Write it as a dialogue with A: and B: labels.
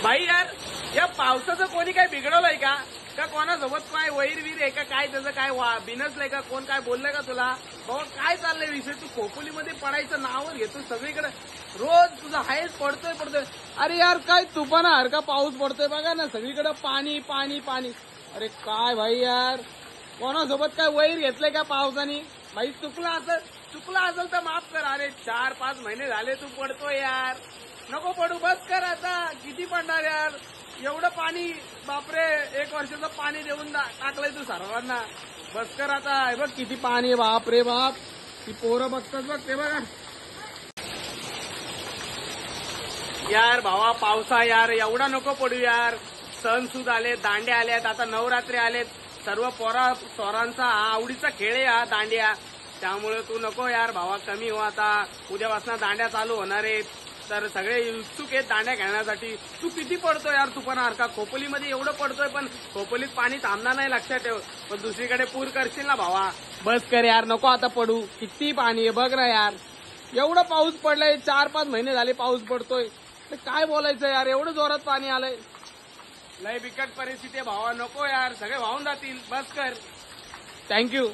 A: भाई यार, या पावसाचं कोणी काय बिघडवलंय का? का कोणासोबत काय वैर-वीर आहे का? काय त्याचं काय बिनसलंय का? कोण काय बोललंय का तुला? बाबा काय चाललंय विषय? तू खोपोलीमध्ये पडायचं नावच घेतो सगळीकडे. रोज तुझा हायच पडतोय. अरे यार काय तुफानासारखा पाऊस पडतोय बघा ना, सगळीकडे पाणी पाणी पाणी. अरे काय भाई यार, कोणासोबत काय वैर घेतलंय का पावसाने? भाई चुकला असेल तर माफ कर. अरे 4-5 महिने झाले तू पडतोय यार. नको पडू, बस कर आता. किती पडणार यार? एवढं पाणी, बापरे, 1 वर्षाचं पाणी देऊन टाकलंय तू सर्वांना. बस कर आता. हे बघ किती पाणी, बाप रे बाप. ती पोरं बघतात बघ ते बघा. यार भावा, पावसा यार एवढा नको पडू यार. सणसूद आले, दांड्या आल्यात, आता नवरात्री आलेत. सर्व पोरांचा आवडीचा खेळ आहे हा दांड्या. त्यामुळे तू नको यार भावा, कमी हो आता. उद्यापासून दांड्या चालू होणार आहेत, तर सगळे उत्सुक आहेत दांड्या खेळण्यासाठी. तू किती पडतोय यार तुफानासारखा? खोपोलीमध्ये एवढं पडतोय, पण खोपोलीत पाणी थांबणार नाही, लक्षात ठेव. पण दुसरीकडे पूर करशील ना भावा. बस कर यार, नको आता पडू. किती पाणी आहे बघ ना यार. एवढं पाऊस पडलाय, 4-5 महिने झाले पाऊस पडतोय. काय बोलायचं यार, एवढं जोरात पाणी आलंय. लय बिकट परिस्थिती आहे भावा, नको यार, सगळे वाहून जातील. बस कर. थँक्यू.